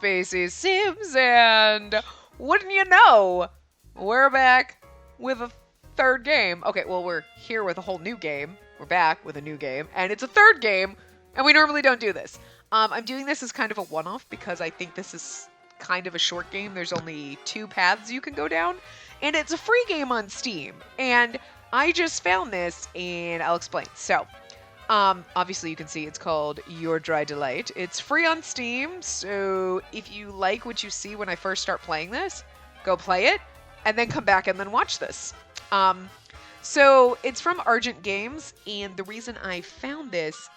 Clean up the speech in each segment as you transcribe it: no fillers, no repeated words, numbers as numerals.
Spacey Sims, and wouldn't you know, we're back with a third game. Okay, well, we're here with a whole new game. We're back with a new game, and it's a third game, and we normally don't do this. I'm doing this as kind of a one-off because I think this is kind of a short game. There's only 2 paths you can go down, and it's a free game on Steam. And I just found this, and I'll explain. So, obviously you can see it's called Your Dry Delight. It's free on Steam, so if you like what you see when I first start playing this, go play it, and then come back and then watch this. So it's from Argent Games, and the reason I found this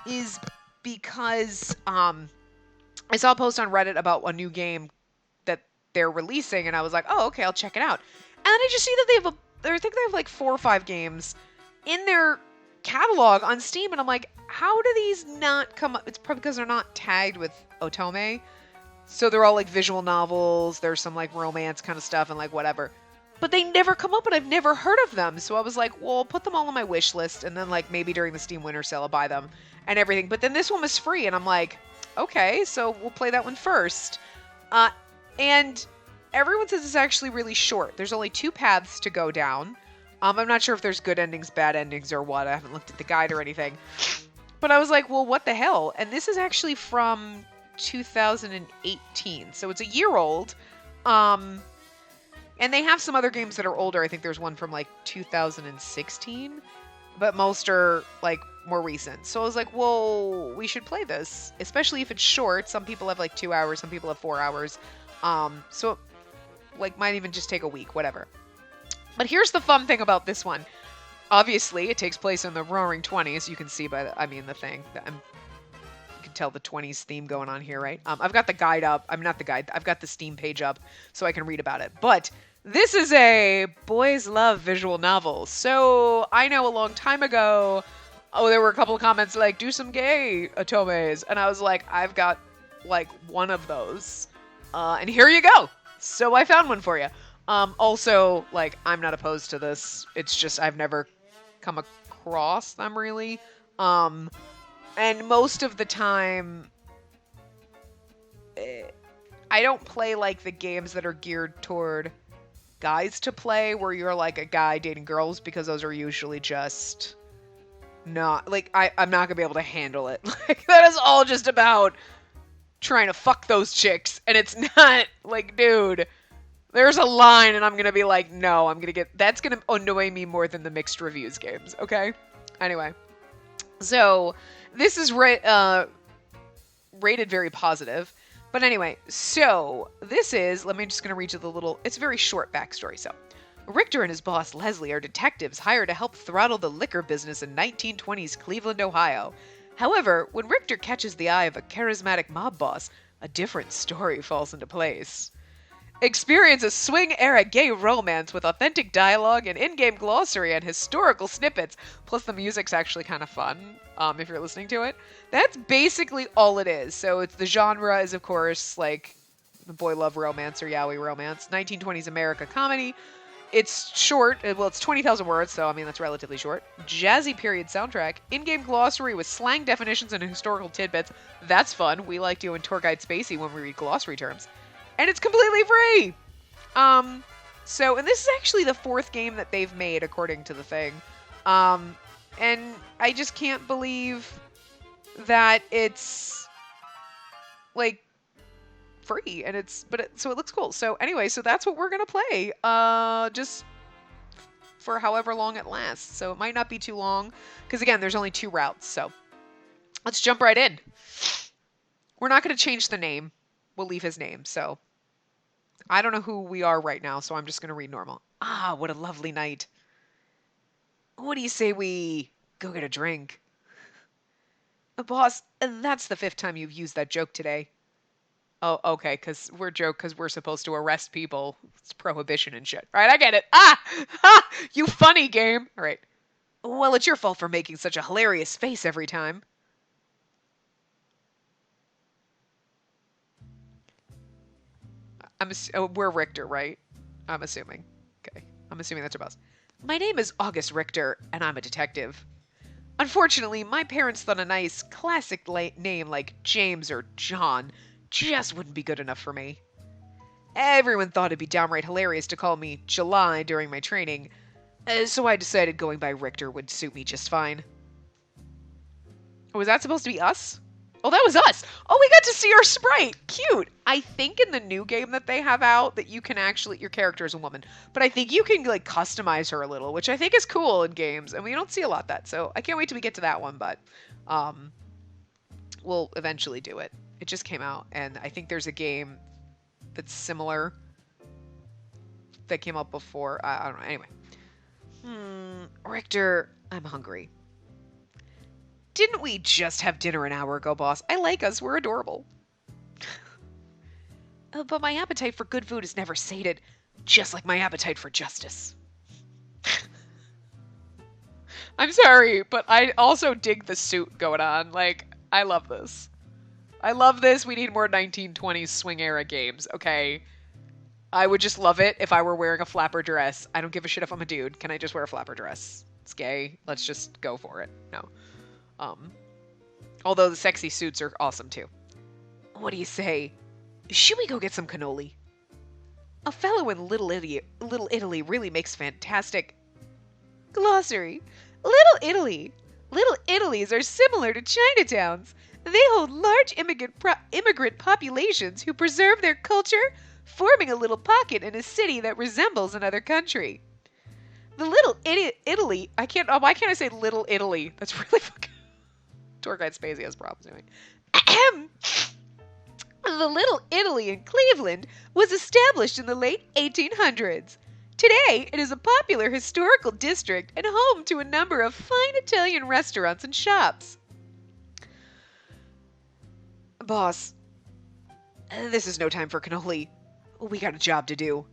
is because I saw a post on Reddit about a new game that they're releasing, and I was like, oh, okay, I'll check it out. And then I just see that I think they have like 4 or 5 games in their catalog on Steam, and I'm like, how do these not come up? It's probably because they're not tagged with Otome. So they're all like visual novels, there's some like romance kind of stuff and like whatever. But they never come up, and I've never heard of them. So I was like, well, I'll put them all on my wish list, and then like maybe during the Steam Winter Sale I'll buy them and everything. But then this one was free, and I'm like, okay, so we'll play that one first. And everyone says it's actually really short. There's only 2 paths to go down. I'm not sure if there's good endings, bad endings, or what. I haven't looked at the guide or anything. But I was like, well, what the hell? And this is actually from 2018, so it's a year old. And they have some other games that are older. I think there's one from like 2016, but most are like more recent. So I was like, well, we should play this, especially if it's short. Some people have like 2 hours, some people have 4 hours. So like might even just take a week, whatever. But here's the fun thing about this one. Obviously, it takes place in the Roaring 20s. You can see by the thing. You can tell the 20s theme going on here, right? I've got the guide up. I'm not the guide. I've got the Steam page up so I can read about it. But this is a boys love visual novel. So I know a long time ago, there were a couple of comments like, do some gay Otomes. And I was like, I've got like one of those. And here you go. So I found one for you. Also, like, I'm not opposed to this. It's just I've never come across them, really. And most of the time, I don't play, like, the games that are geared toward guys to play, where you're, like, a guy dating girls, because those are usually just not, like, I'm not gonna be able to handle it. Like, that is all just about trying to fuck those chicks, and it's not, like, dude... There's a line, and I'm going to be like, no, that's going to annoy me more than the mixed reviews games, okay? Anyway. So, this is rated very positive. But anyway, so, this is, just going to read you it's a very short backstory, so. Richter and his boss, Leslie, are detectives hired to help throttle the liquor business in 1920s Cleveland, Ohio. However, when Richter catches the eye of a charismatic mob boss, a different story falls into place. Experience a swing-era gay romance with authentic dialogue, an in-game glossary, and historical snippets. Plus, the music's actually kind of fun, if you're listening to it. That's basically all it is. So, the genre is, of course, like, the boy love romance or yaoi romance. 1920s America comedy. It's short. Well, it's 20,000 words, so, that's relatively short. Jazzy period soundtrack. In-game glossary with slang definitions and historical tidbits. That's fun. We like doing tour guide Spacey when we read glossary terms. And it's completely free! And this is actually the 4th game that they've made, according to the thing. And I just can't believe that it's, like, free. And so it looks cool. So anyway, so that's what we're gonna play. Just for however long it lasts. So it might not be too long. Because again, there's only 2 routes, so. Let's jump right in. We're not gonna change the name. We'll leave his name, so. I don't know who we are right now, so I'm just going to read normal. Ah, what a lovely night. What do you say we go get a drink? Boss, that's the 5th time you've used that joke today. Oh, okay, because we're supposed to arrest people. It's prohibition and shit. All right, I get it. Ah! Ha! You funny game. All right. Well, it's your fault for making such a hilarious face every time. We're Richter, right? I'm assuming. Okay. I'm assuming that's our boss. My name is August Richter, and I'm a detective. Unfortunately, my parents thought a nice, classic name like James or John just wouldn't be good enough for me. Everyone thought it'd be downright hilarious to call me July during my training, so I decided going by Richter would suit me just fine. Was that supposed to be us? Oh, that was us! Oh, we got to see our sprite! Cute! I think in the new game that they have out that you can actually, your character is a woman, but I think you can like customize her a little, which I think is cool in games, and we don't see a lot of that, so I can't wait till we get to that one, but we'll eventually do it. It just came out, and I think there's a game that's similar that came out before. I don't know. Anyway. Richter, I'm hungry. Didn't we just have dinner an hour ago, boss? I like us. We're adorable. But my appetite for good food is never sated, just like my appetite for justice. I'm sorry, but I also dig the suit going on. Like, I love this. I love this. We need more 1920s swing era games, okay? I would just love it if I were wearing a flapper dress. I don't give a shit if I'm a dude. Can I just wear a flapper dress? It's gay. Let's just go for it. No. Although the sexy suits are awesome too. What do you say? Should we go get some cannoli? A fellow in Little Italy really makes fantastic... Glossary. Little Italy. Little Italies are similar to Chinatowns. They hold large immigrant populations who preserve their culture, forming a little pocket in a city that resembles another country. The Little Italy... why can't I say Little Italy? That's really fucking... Tour guide Spacey has problems doing. The Little Italy in Cleveland was established in the late 1800s. Today, it is a popular historical district and home to a number of fine Italian restaurants and shops. Boss, this is no time for cannoli. We got a job to do.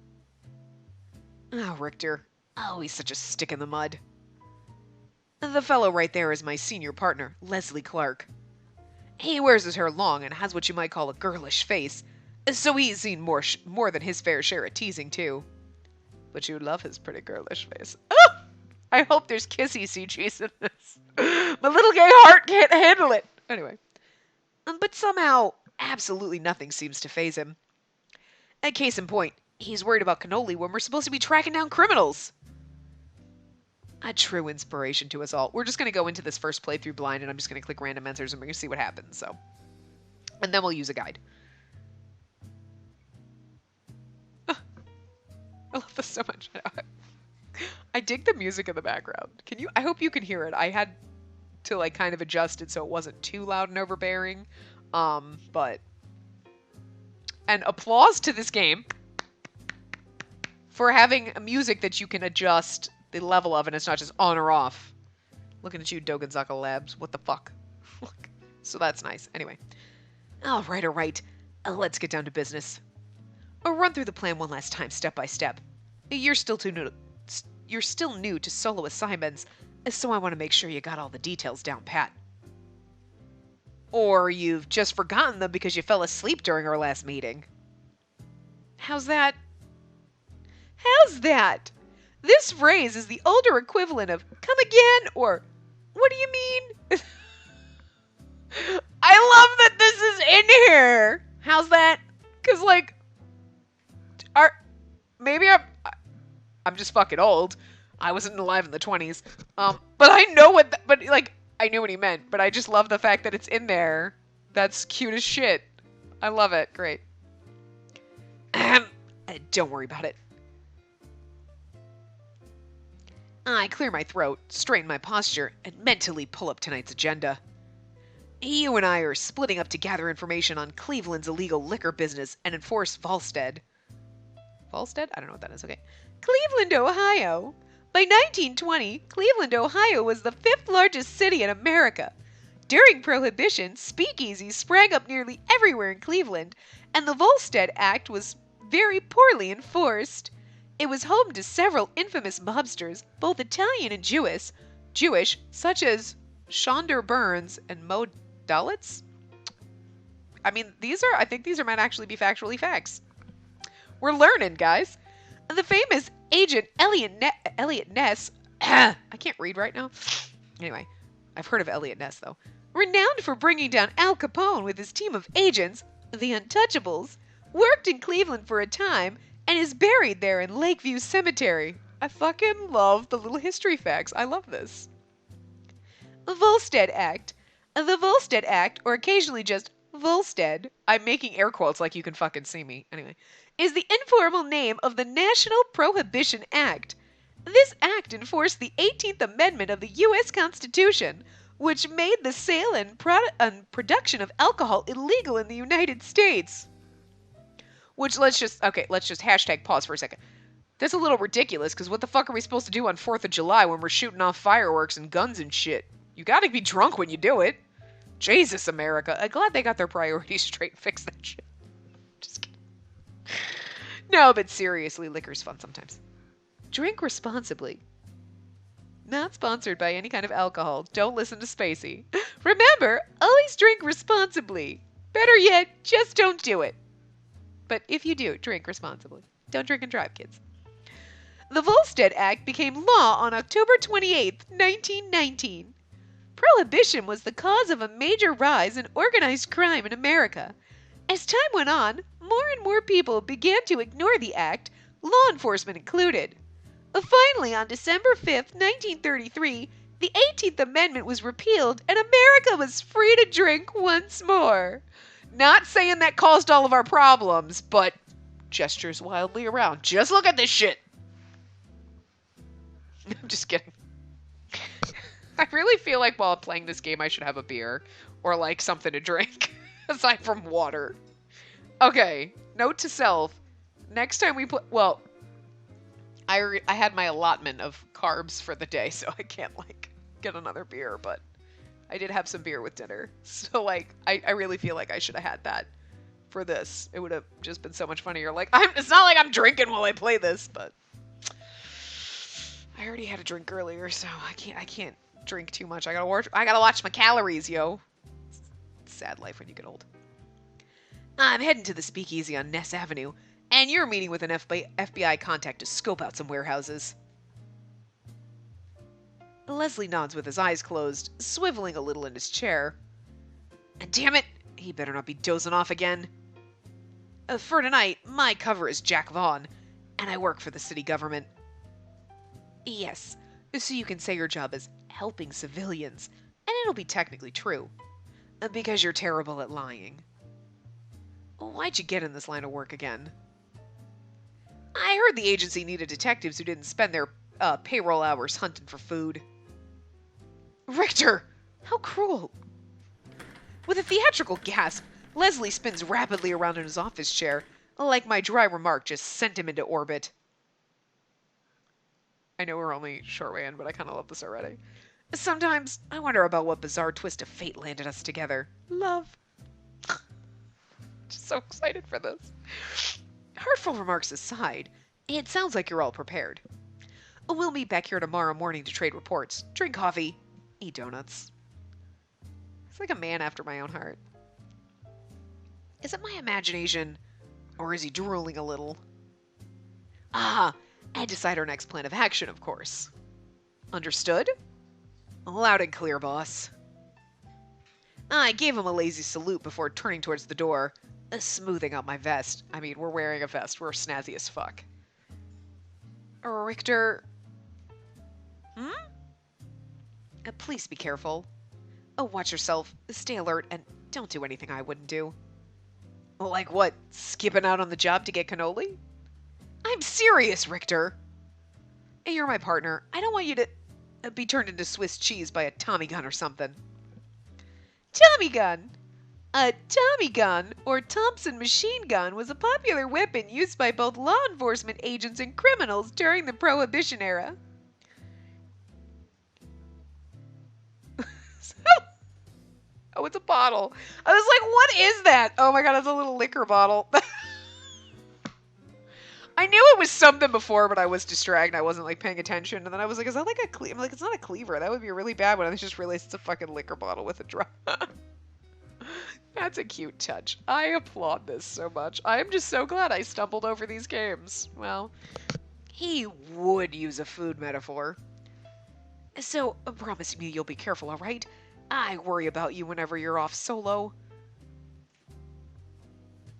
Oh, Richter. Oh, he's such a stick in the mud. The fellow right there is my senior partner, Leslie Clark. He wears his hair long and has what you might call a girlish face, so he's seen more than his fair share of teasing, too. But you love his pretty girlish face. Oh! I hope there's kissy CGs in this. My little gay heart can't handle it. Anyway. But somehow, absolutely nothing seems to faze him. A case in point, he's worried about cannoli when we're supposed to be tracking down criminals. A true inspiration to us all. We're just going to go into this first playthrough blind, and I'm just going to click random answers, and we're going to see what happens. So, and then we'll use a guide. I love this so much. I dig the music in the background. Can you? I hope you can hear it. I had to like kind of adjust it so it wasn't too loud and overbearing. But and applause to this game for having a music that you can adjust the level of, and it's not just on or off. Looking at you, Dogenzaka Labs. What the fuck? So that's nice. Anyway. All right. Let's get down to business. I'll run through the plan one last time, step by step. You're still new to solo assignments, so I want to make sure you got all the details down pat. Or you've just forgotten them because you fell asleep during our last meeting. How's that? This phrase is the older equivalent of come again or what do you mean? I love that this is in here. How's that? Because like, maybe I'm just fucking old. I wasn't alive in the 20s. But I know I knew what he meant, but I just love the fact that it's in there. That's cute as shit. I love it. Great. Don't worry about it. I clear my throat, straighten my posture, and mentally pull up tonight's agenda. You and I are splitting up to gather information on Cleveland's illegal liquor business and enforce Volstead. Volstead? I don't know what that is. Okay. Cleveland, Ohio. By 1920, Cleveland, Ohio was the 5th largest city in America. During Prohibition, speakeasies sprang up nearly everywhere in Cleveland, and the Volstead Act was very poorly enforced. It was home to several infamous mobsters, both Italian and Jewish, such as Shonder Burns and Mo Dulitz. I mean, I think these might actually be factually facts. We're learning, guys. The famous agent Elliot Ness, I can't read right now. Anyway, I've heard of Elliot Ness, though. Renowned for bringing down Al Capone with his team of agents, the Untouchables, worked in Cleveland for a time, and is buried there in Lakeview Cemetery. I fucking love the little history facts. I love this. Volstead Act. The Volstead Act, or occasionally just Volstead, I'm making air quotes like you can fucking see me, anyway, is the informal name of the National Prohibition Act. This act enforced the 18th Amendment of the U.S. Constitution, which made the sale and production of alcohol illegal in the United States. Which let's just hashtag pause for a second. That's a little ridiculous, because what the fuck are we supposed to do on 4th of July when we're shooting off fireworks and guns and shit? You gotta be drunk when you do it. Jesus, America. I'm glad they got their priorities straight and fixed that shit. Just kidding. No, but seriously, liquor's fun sometimes. Drink responsibly. Not sponsored by any kind of alcohol. Don't listen to Spacey. Remember, always drink responsibly. Better yet, just don't do it. But if you do, drink responsibly. Don't drink and drive, kids. The Volstead Act became law on October 28, 1919. Prohibition was the cause of a major rise in organized crime in America. As time went on, more and more people began to ignore the act, law enforcement included. Finally, on December 5, 1933, the 18th Amendment was repealed and America was free to drink once more. Not saying that caused all of our problems, but gestures wildly around. Just look at this shit. I'm just kidding. I really feel like while playing this game I should have a beer or like something to drink aside from water. Okay, note to self, next time we play, well, I had my allotment of carbs for the day, so I can't like get another beer, but I did have some beer with dinner. So like I really feel like I should have had that for this. It would have just been so much funnier. Like it's not like I'm drinking while I play this, but I already had a drink earlier, so I can't drink too much. I gotta watch my calories, yo. Sad life when you get old. I'm heading to the speakeasy on Ness Avenue, and you're meeting with an FBI contact to scope out some warehouses. Leslie nods with his eyes closed, swiveling a little in his chair. And damn it, he better not be dozing off again. For tonight, my cover is Jack Vaughn, and I work for the city government. Yes, so you can say your job is helping civilians, and it'll be technically true. Because you're terrible at lying. Why'd you get in this line of work again? I heard the agency needed detectives who didn't spend their payroll hours hunting for food. Richter! How cruel! With a theatrical gasp, Leslie spins rapidly around in his office chair, like my dry remark just sent him into orbit. I know we're only short way in, but I kind of love this already. Sometimes I wonder about what bizarre twist of fate landed us together. Love. Just so excited for this. Hurtful remarks aside, it sounds like you're all prepared. We'll meet back here tomorrow morning to trade reports, drink coffee, eat donuts. It's like a man after my own heart. Is it my imagination, or is he drooling a little? And decide our next plan of action, of course. Understood? Loud and clear, boss. I gave him a lazy salute before turning towards the door, smoothing out my vest. I mean, we're wearing a vest. We're snazzy as fuck. Richter... Please be careful. Watch yourself, stay alert, and don't do anything I wouldn't do. Like what, skipping out on the job to get cannoli? I'm serious, Richter. You're my partner. I don't want you to be turned into Swiss cheese by a Tommy gun or something. Tommy gun? A Tommy gun, or Thompson machine gun, was a popular weapon used by both law enforcement agents and criminals during the Prohibition era. Oh, it's a bottle. I was like, what is that? Oh my god, it's a little liquor bottle. I knew it was something before, but I was distracted. I wasn't like paying attention. And then I was like, is that like a cleaver? I'm like, it's not a cleaver. That would be a really bad one. And I just realized it's a fucking liquor bottle with a drop. That's a cute touch. I applaud this so much. I'm just so glad I stumbled over these games. Well, he would use a food metaphor. So, promise me you'll be careful, alright? I worry about you whenever you're off solo.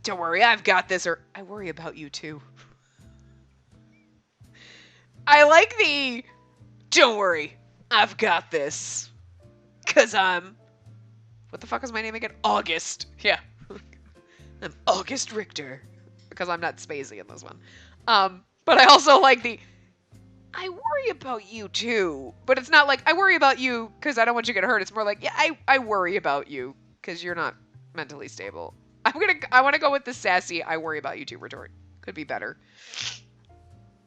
Don't worry, I've got this, or I worry about you too. I like the don't worry, I've got this. Cause I'm what the fuck is my name again? August. Yeah. I'm August Richter. Because I'm not Spacey in this one. But I also like the I worry about you too. But it's not like I worry about you because I don't want you to get hurt. It's more like, yeah, I worry about you because you're not mentally stable. I want to go with the sassy I worry about you too retort. Could be better.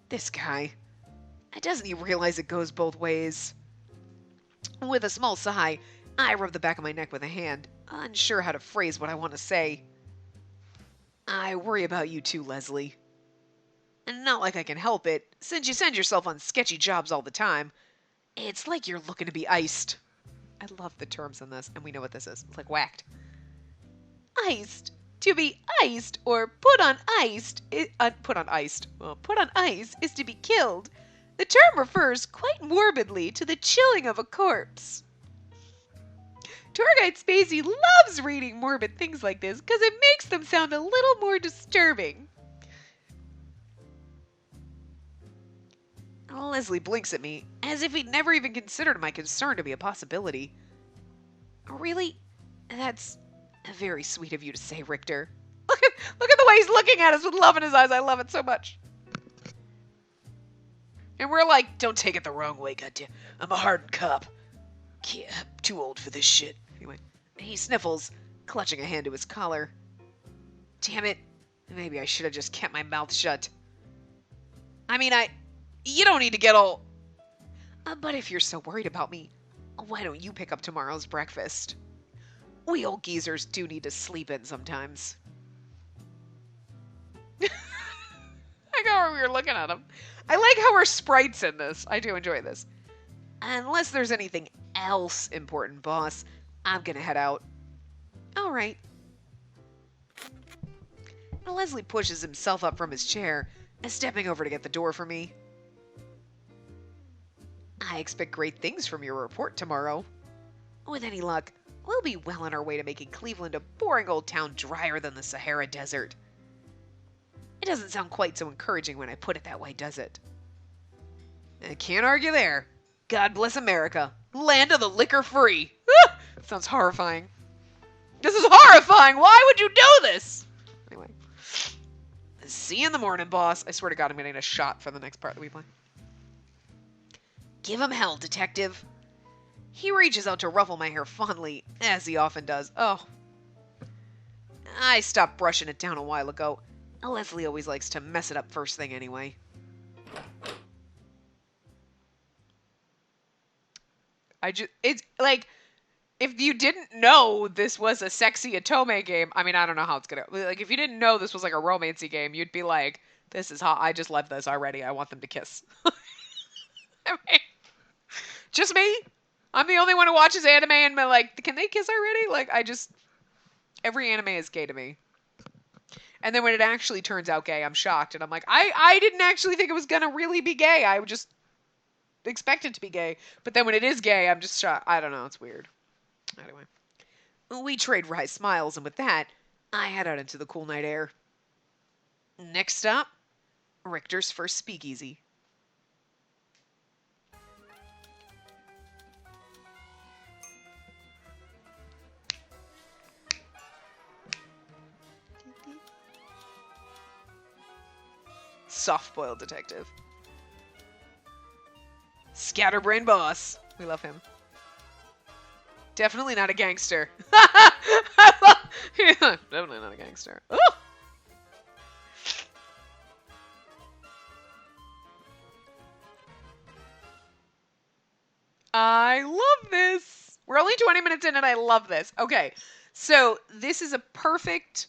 This guy. Doesn't he realize it goes both ways? With a small sigh, I rub the back of my neck with a hand, unsure how to phrase what I want to say. I worry about you too, Leslie. And not like I can help it, since you send yourself on sketchy jobs all the time. It's like you're looking to be iced. I love the terms in this, and we know what this is. It's like whacked. Iced. To be iced or put on iced. Put on iced. Well, put on ice is to be killed. The term refers quite morbidly to the chilling of a corpse. Tour guide Spacey loves reading morbid things like this because it makes them sound a little more disturbing. Leslie blinks at me, as if he'd never even considered my concern to be a possibility. Really? That's very sweet of you to say, Richter. Look at the way he's looking at us with love in his eyes. I love it so much. And we're like, don't take it the wrong way, goddamn. I'm a hardened cop. Yeah, I'm too old for this shit. Anyway, he sniffles, clutching a hand to his collar. Damn it. Maybe I should have just kept my mouth shut. I mean, you don't need to get all... but if you're so worried about me, why don't you pick up tomorrow's breakfast? We old geezers do need to sleep in sometimes. I got where we were looking at him. I like how our sprites in this. I do enjoy this. Unless there's anything else important, boss, I'm gonna head out. All right. Leslie pushes himself up from his chair, stepping over to get the door for me. I expect great things from your report tomorrow. With any luck, we'll be well on our way to making Cleveland a boring old town drier than the Sahara Desert. It doesn't sound quite so encouraging when I put it that way, does it? I can't argue there. God bless America. Land of the liquor free. Ah! Sounds horrifying. This is horrifying. Why would you do this? Anyway. See you in the morning, boss. I swear to God, I'm getting a shot for the next part that we play. Give him hell, detective. He reaches out to ruffle my hair fondly, as he often does. Oh. I stopped brushing it down a while ago. Leslie always likes to mess it up first thing anyway. It's like, if you didn't know this was a sexy Otome game, I mean, I don't know how it's gonna, like, if you didn't know this was like a romancy game, you'd be like, this is hot, I just love this already, I want them to kiss. I mean, just me? I'm the only one who watches anime and I'm like, can they kiss already? Like, every anime is gay to me. And then when it actually turns out gay, I'm shocked. And I'm like, I didn't actually think it was going to really be gay. I would just expect it to be gay. But then when it is gay, I'm just shocked. I don't know. It's weird. Anyway. We trade wry smiles. And with that, I head out into the cool night air. Next stop, Richter's first speakeasy. Soft-boiled detective. Scatterbrain boss. We love him. Definitely not a gangster. Definitely not a gangster. Ooh! I love this. We're only 20 minutes in and I love this. Okay, so this is a perfect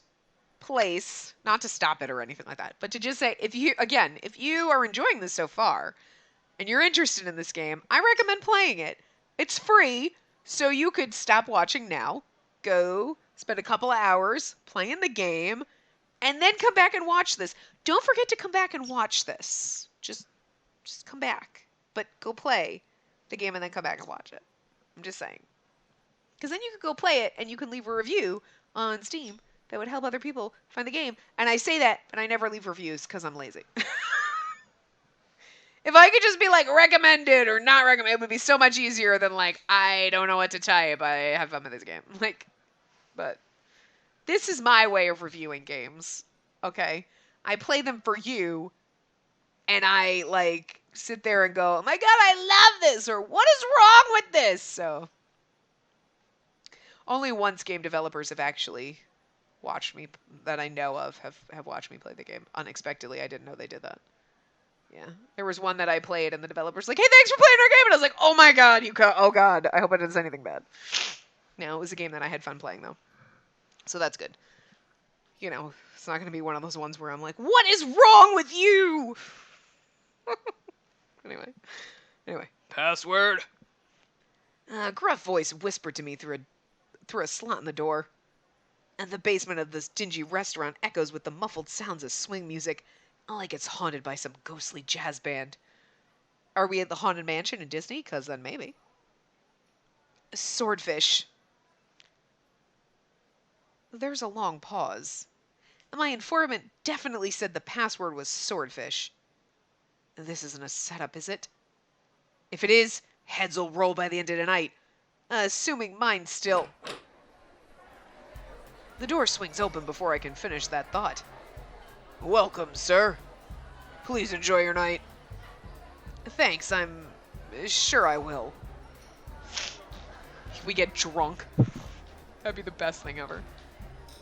place, not to stop it or anything like that, but to just say, if you are enjoying this so far and you're interested in this game, I recommend playing it. It's free, so you could stop watching now, go spend a couple of hours playing the game, and then come back and watch this. Don't forget to come back and watch this. Just come back, but go play the game and then come back and watch it. I'm just saying. Because then you could go play it and you can leave a review on Steam that would help other people find the game. And I say that, but I never leave reviews because I'm lazy. If I could just be like recommended or not recommended, it would be so much easier than like, I don't know what to type. I have fun with this game. Like, but this is my way of reviewing games. Okay? I play them for you, and I like sit there and go, oh my god, I love this, or what is wrong with this? So only once game developers have actually watched me, that I know of, have watched me play the game. Unexpectedly, I didn't know they did that. Yeah. There was one that I played, and the developer's like, hey, thanks for playing our game. And I was like, oh my god, oh god, I hope I didn't say anything bad. No, it was a game that I had fun playing, though. So that's good. You know, it's not going to be one of those ones where I'm like, what is wrong with you? Anyway. Password. A gruff voice whispered to me through a slot in the door. And the basement of this dingy restaurant echoes with the muffled sounds of swing music, like it's haunted by some ghostly jazz band. Are we at the Haunted Mansion in Disney? 'Cause then maybe. Swordfish. There's a long pause. My informant definitely said the password was swordfish. This isn't a setup, is it? If it is, heads will roll by the end of the night. Assuming mine's still... The door swings open before I can finish that thought. Welcome, sir. Please enjoy your night. Thanks, I'm sure I will. We get drunk. That'd be the best thing ever.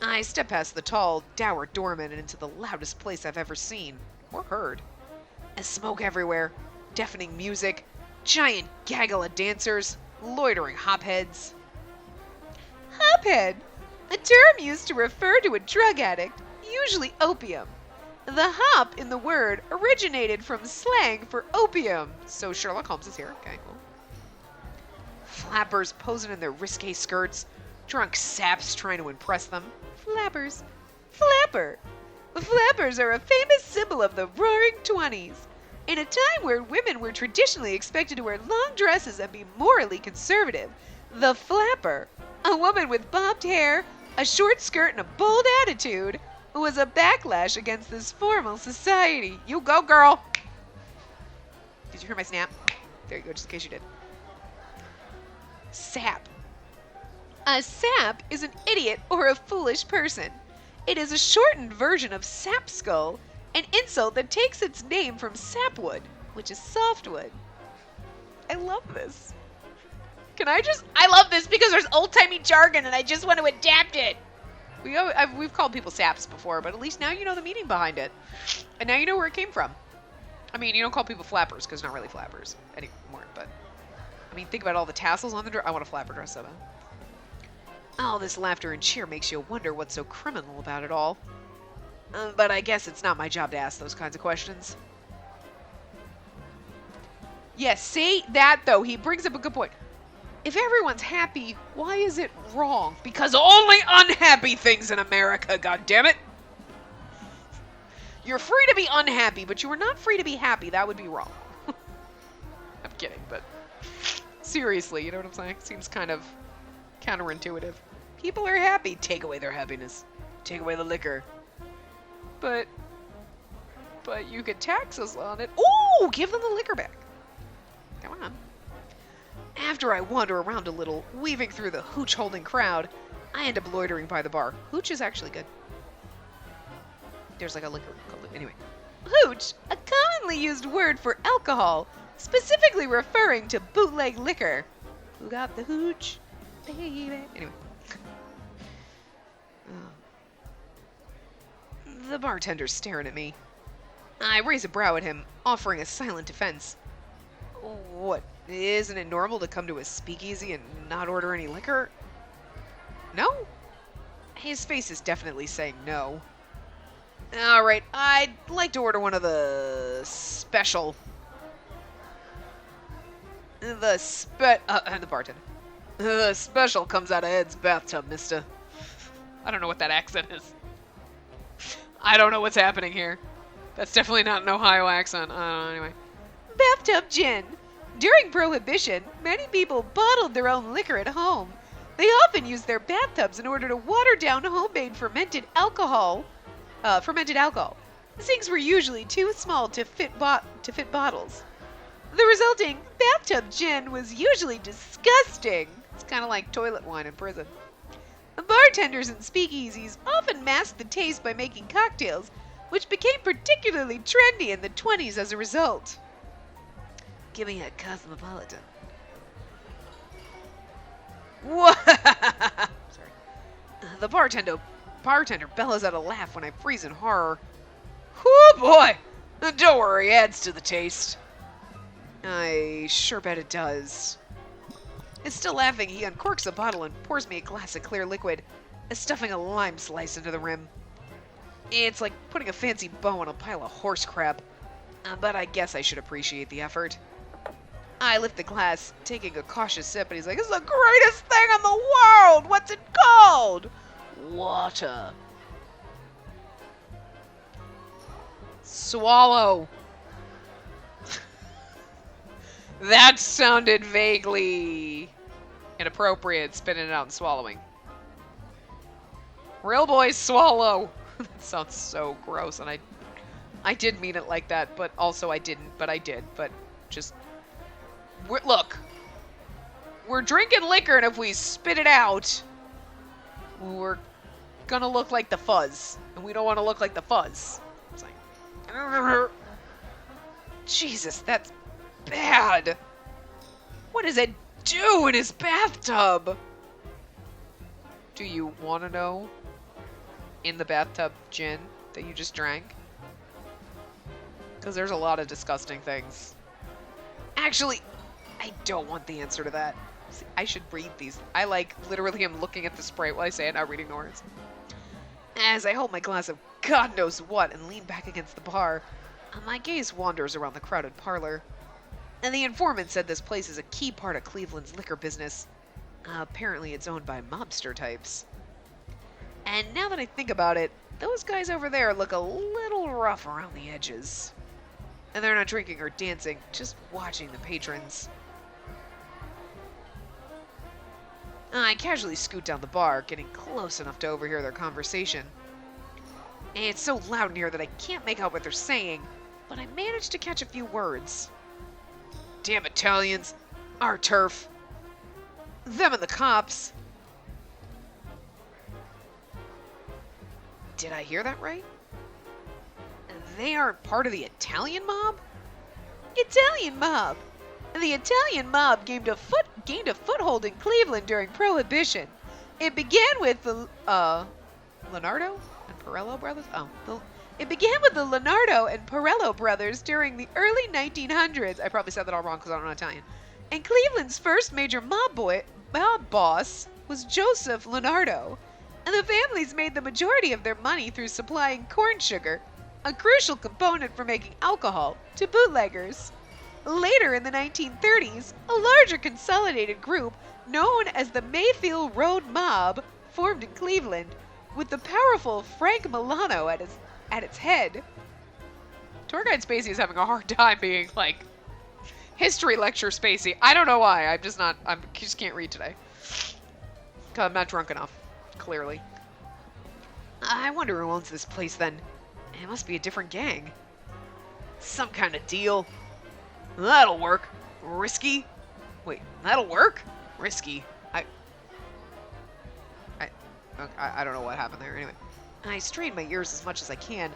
I step past the tall, dour doorman and into the loudest place I've ever seen, or heard. Smoke everywhere, deafening music, giant gaggle of dancers, loitering hopheads. Hophead? A term used to refer to a drug addict, usually opium. The hop in the word originated from slang for opium. So Sherlock Holmes is here. Okay, cool. Flappers posing in their risque skirts, drunk saps trying to impress them. Flappers. Flapper. Flappers are a famous symbol of the Roaring '20s. In a time where women were traditionally expected to wear long dresses and be morally conservative, the flapper, a woman with bobbed hair, a short skirt, and a bold attitude, was a backlash against this formal society. You go, girl! Did you hear my snap? There you go, just in case you did. Sap. A sap is an idiot or a foolish person. It is a shortened version of sapskull, an insult that takes its name from sapwood, which is softwood. I love this. I love this because there's old-timey jargon and I just want to adapt it. We've called people saps before, but at least now you know the meaning behind it. And now you know where it came from. I mean, you don't call people flappers because not really flappers anymore, but... I mean, think about all the tassels on the dress. I want a flapper dress so bad. All this laughter and cheer makes you wonder what's so criminal about it all. But I guess it's not my job to ask those kinds of questions. Yes, see? That, though, he brings up a good point. If everyone's happy, why is it wrong? Because only unhappy things in America, goddammit! You're free to be unhappy, but you are not free to be happy. That would be wrong. I'm kidding, but seriously, you know what I'm saying? Seems kind of counterintuitive. People are happy. Take away their happiness. Take away the liquor. But you could tax us on it. Ooh, give them the liquor back. Come on. After I wander around a little, weaving through the hooch-holding crowd, I end up loitering by the bar. Hooch is actually good. There's like a liquor called... Anyway. Hooch, a commonly used word for alcohol, specifically referring to bootleg liquor. Who got the hooch? Baby. Anyway. The bartender's staring at me. I raise a brow at him, offering a silent defense. What, isn't it normal to come to a speakeasy and not order any liquor? No? His face is definitely saying no. Alright, I'd like to order one of the special... The bartender. The special comes out of Ed's bathtub, mister. I don't know what that accent is. I don't know what's happening here. That's definitely not an Ohio accent. I don't know, anyway. Bathtub gin. During Prohibition, many people bottled their own liquor at home. They often use their bathtubs in order to water down homemade fermented alcohol. The sinks were usually too small to fit bottles. The resulting bathtub gin was usually disgusting. It's kind of like toilet wine in prison. The bartenders and speakeasies often masked the taste by making cocktails, which became particularly trendy in the 20s as a result. Give me a cosmopolitan. What? Sorry. The bartender bellows out a laugh when I freeze in horror. Whoo boy! Don't worry, adds to the taste. I sure bet it does. And still laughing, he uncorks a bottle and pours me a glass of clear liquid, stuffing a lime slice into the rim. It's like putting a fancy bow on a pile of horse crap, but I guess I should appreciate the effort. I lift the glass, taking a cautious sip, and he's like, "It's the greatest thing in the world! What's it called?" Water. Swallow. That sounded vaguely inappropriate, spitting it out and swallowing. Real boys swallow. That sounds so gross, and I did mean it like that, but also I didn't, but I did, but just... Look, we're drinking liquor, and if we spit it out, we're gonna look like the fuzz, and we don't want to look like the fuzz. It's like... Jesus, that's bad. What does it do in his bathtub? Do you want to know? In the bathtub gin that you just drank? Because there's a lot of disgusting things. Actually, I don't want the answer to that. See, I should read these. I literally am looking at the Sprite while I say it, not reading the words. As I hold my glass of God knows what and lean back against the bar, my gaze wanders around the crowded parlor. And the informant said this place is a key part of Cleveland's liquor business. Apparently it's owned by mobster types. And now that I think about it, those guys over there look a little rough around the edges. And they're not drinking or dancing, just watching the patrons. I casually scoot down the bar, getting close enough to overhear their conversation. It's so loud in here that I can't make out what they're saying, but I managed to catch a few words. Damn Italians, our turf, them and the cops. Did I hear that right? They aren't part of the Italian mob? Italian mob! The Italian mob gained a foothold in Cleveland during Prohibition. It began with the, Leonardo and Perello brothers? It began with the Leonardo and Perello brothers during the early 1900s. I probably said that all wrong because I don't know Italian. And Cleveland's first major mob boss was Joseph Leonardo. And the families made the majority of their money through supplying corn sugar, a crucial component for making alcohol, to bootleggers. Later in the 1930s, a larger consolidated group known as the Mayfield Road Mob formed in Cleveland, with the powerful Frank Milano at its head. Tour guide Spacey is having a hard time being like history lecture Spacey. I don't know why. I just can't read today. 'Cause I'm not drunk enough, clearly. I wonder who owns this place then. It must be a different gang. Some kind of deal. That'll work. Risky. Wait, that'll work? Risky. I don't know what happened there. Anyway, I strain my ears as much as I can,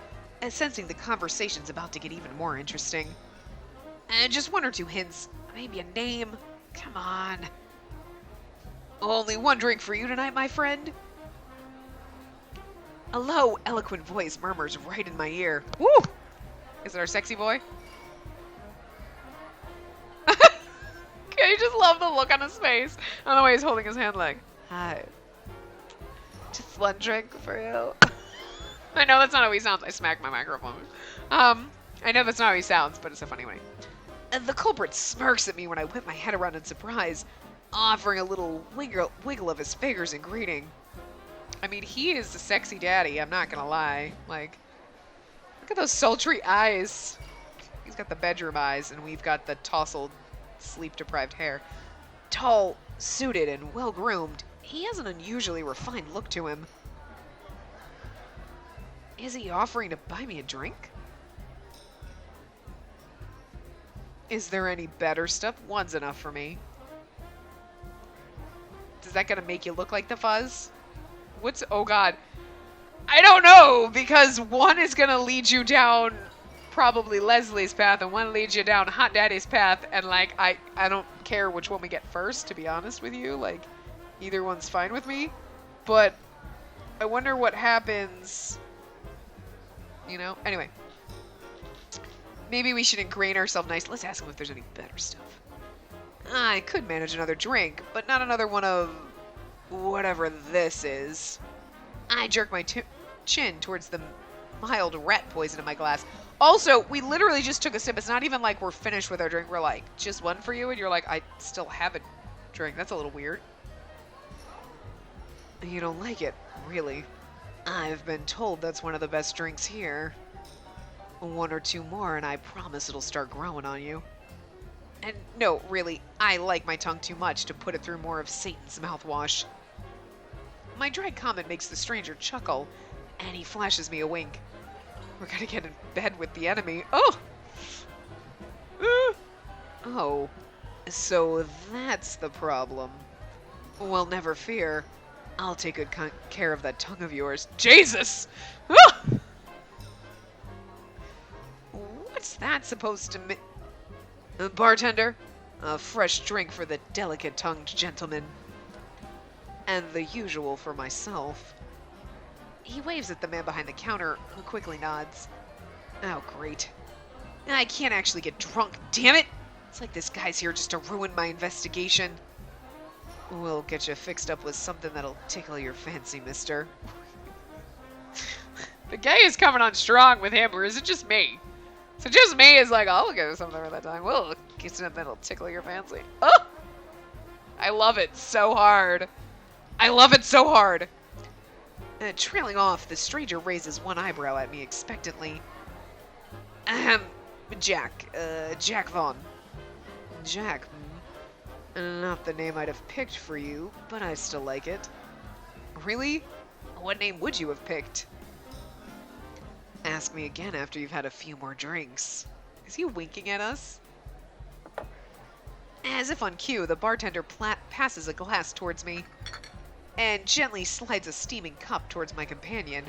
sensing the conversation's about to get even more interesting. And just one or two hints. Maybe a name. Come on. Only one drink for you tonight, my friend. A low, eloquent voice murmurs right in my ear. Woo! Is it our sexy boy? I just love the look on his face and the way he's holding his hand like, hi. Just one drink for you. I know that's not how he sounds. I smacked my microphone. I know that's not how he sounds, but it's a funny way. And the culprit smirks at me when I whip my head around in surprise, offering a little wiggle of his fingers in greeting. I mean, he is the sexy daddy, I'm not gonna lie. Like, look at those sultry eyes. He's got the bedroom eyes, and we've got the tousled, sleep-deprived hair. Tall, suited, and well-groomed, He has an unusually refined look to him. Is he offering to buy me a drink? Is there any better stuff? One's enough for me. Is that gonna make you look like the Fuzz? What's... Oh god. I don't know, because one is gonna lead you down probably Leslie's path, and one leads you down Hot Daddy's path, and like, I don't care which one we get first, to be honest with you. Like, either one's fine with me. But I wonder what happens... You know? Anyway. Maybe we should ingrain ourselves nice. Let's ask him if there's any better stuff. I could manage another drink, but not another one of whatever this is. I jerk my chin towards the mild rat poison in my glass. Also, we literally just took a sip. It's not even like we're finished with our drink. We're like, just one for you? And you're like, I still have a drink. That's a little weird. You don't like it, really? I've been told that's one of the best drinks here. One or two more, and I promise it'll start growing on you. And no, really, I like my tongue too much to put it through more of Satan's mouthwash. My dry comment makes the stranger chuckle, and he flashes me a wink. We're gonna get in bed with the enemy. Oh! Oh, so that's the problem. Well, never fear. I'll take good care of that tongue of yours. Jesus! Ah! What's that supposed to mean? Bartender, a fresh drink for the delicate-tongued gentleman. And the usual for myself. He waves at the man behind the counter, who quickly nods. Oh, great. I can't actually get drunk, damn it! It's like this guy's here just to ruin my investigation. We'll get you fixed up with something that'll tickle your fancy, mister. The gay is coming on strong with him, or is it just me? So just me is like, I'll get something for that time. We'll get something that'll tickle your fancy. Oh! I love it so hard. I love it so hard. Trailing off, the stranger raises one eyebrow at me expectantly. Ahem, Jack. Jack Vaughn. Jack, not the name I'd have picked for you, but I still like it. Really? What name would you have picked? Ask me again after you've had a few more drinks. Is he winking at us? As if on cue, the bartender passes a glass towards me and gently slides a steaming cup towards my companion.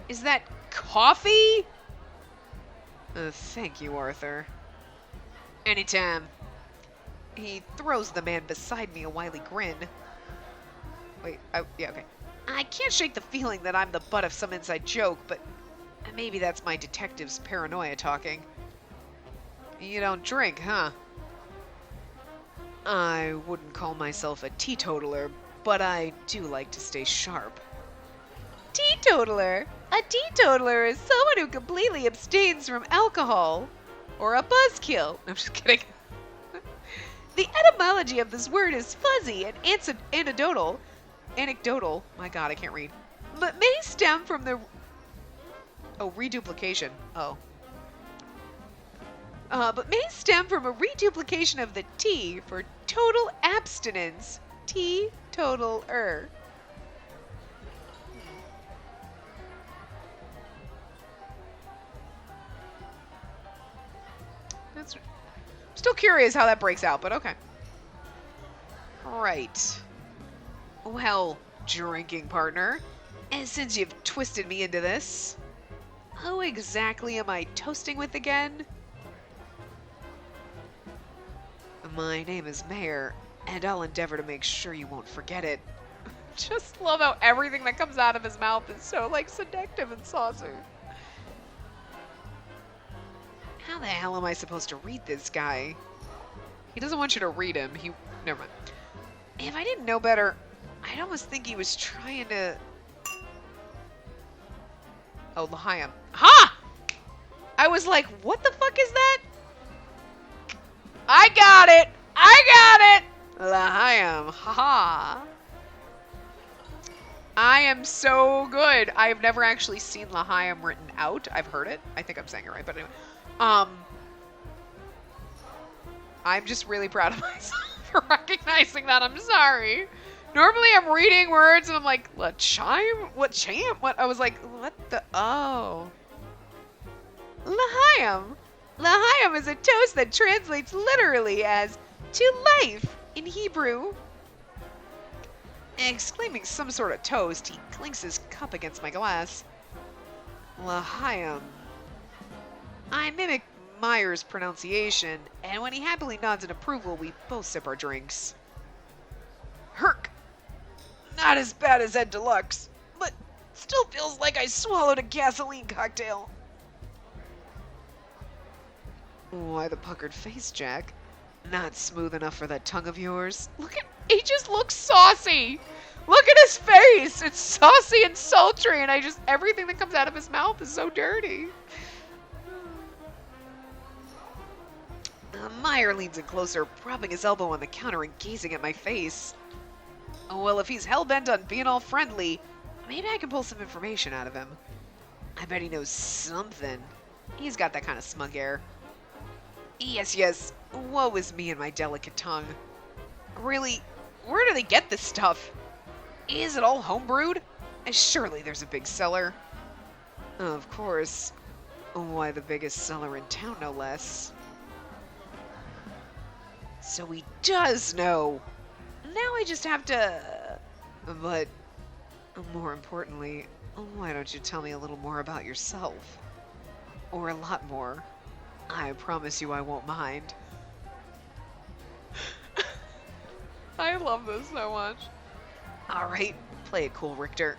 Is that coffee? Thank you, Arthur. Anytime. He throws the man beside me a wily grin. Wait, yeah, okay. I can't shake the feeling that I'm the butt of some inside joke, but maybe that's my detective's paranoia talking. You don't drink, huh? I wouldn't call myself a teetotaler, but I do like to stay sharp. Teetotaler? A teetotaler is someone who completely abstains from alcohol. Or a buzzkill. I'm just kidding. The etymology of this word is fuzzy and anecdotal. Anecdotal. My god, I can't read. But may stem from the... Oh, reduplication. Oh. But may stem from a reduplication of the T for total abstinence. Teetotaler. That's... Still curious how that breaks out, but okay. Alright. Well, drinking partner, and since you've twisted me into this, who exactly am I toasting with again? My name is Mayor, and I'll endeavor to make sure you won't forget it. Just love how everything that comes out of his mouth is so, like, seductive and saucy. How the hell am I supposed to read this guy? He doesn't want you to read him. Never mind. If I didn't know better, I'd almost think he was trying to... Oh, L'Chaim. Ha! I was like, what the fuck is that? I got it! I got it! L'Chaim. Ha-ha. I am so good. I've never actually seen L'Chaim written out. I've heard it. I think I'm saying it right, but anyway. I'm just really proud of myself for recognizing that. I'm sorry. Normally I'm reading words and I'm like, what chime? What champ? What? I was like, what the? Oh. L'chaim. L'chaim is a toast that translates literally as to life in Hebrew. Exclaiming some sort of toast, he clinks his cup against my glass. L'chaim. I mimic Meyer's pronunciation, and when he happily nods in approval, we both sip our drinks. Herc. Not as bad as Ed Deluxe, but still feels like I swallowed a gasoline cocktail. Why the puckered face, Jack? Not smooth enough for that tongue of yours? Look at, he just looks saucy. Look at his face. It's saucy and sultry, and everything that comes out of his mouth is so dirty. Meyer leans in closer, propping his elbow on the counter and gazing at my face. Oh, well, if he's hell-bent on being all friendly, maybe I can pull some information out of him. I bet he knows something. He's got that kind of smug air. Yes, woe is me and my delicate tongue. Really, where do they get this stuff? Is it all homebrewed? Surely there's a big cellar. Of course. Why, the biggest cellar in town, no less. So he does know. Now I just have to... But, more importantly, why don't you tell me a little more about yourself? Or a lot more. I promise you I won't mind. I love this so much. Alright, play it cool, Richter.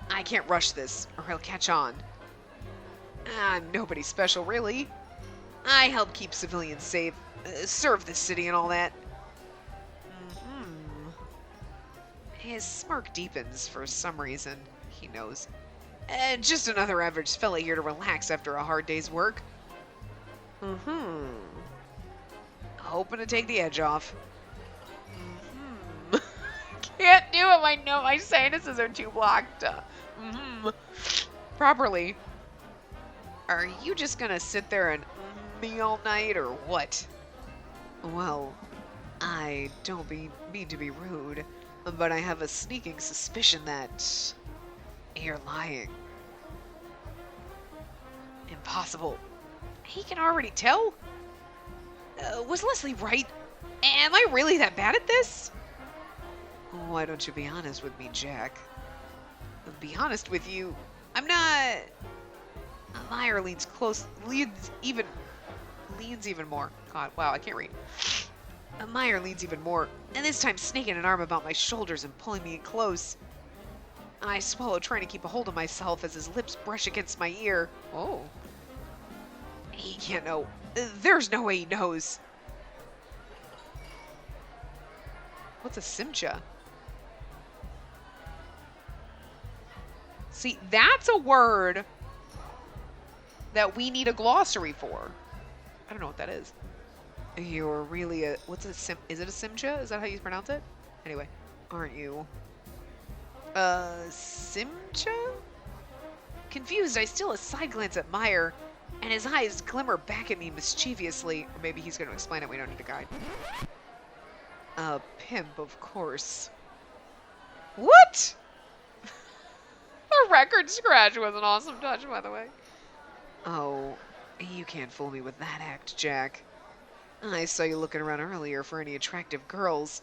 I can't rush this, or he'll catch on. I'm nobody special, really. I help keep civilians safe, serve this city and all that. His smirk deepens for some reason. He knows. Just another average fella here to relax after a hard day's work. Hoping to take the edge off. Can't do it. My sinuses are too blocked. Properly. Are you just gonna sit there and me all night, or what? Well, I don't mean to be rude, but I have a sneaking suspicion that you're lying. Impossible. He can already tell? Was Leslie right? Am I really that bad at this? Why don't you be honest with me, Jack? Be honest with you, I'm not... Meyer leans even more. God, wow, I can't read. Meyer leans even more, and this time snaking an arm about my shoulders and pulling me in close. I swallow, trying to keep a hold of myself as his lips brush against my ear. Oh. He can't know. There's no way he knows. What's a simcha? See, that's a word that we need a glossary for. I don't know what that is. You're really a... What's a sim... Is it a simcha? Is that how you pronounce it? Anyway, aren't you? Simcha? Confused, I steal a side glance at Meyer, and his eyes glimmer back at me mischievously. Or maybe he's going to explain it. We don't need a guide. A pimp, of course. What? A record scratch was an awesome touch, by the way. Oh, you can't fool me with that act, Jack. I saw you looking around earlier for any attractive girls.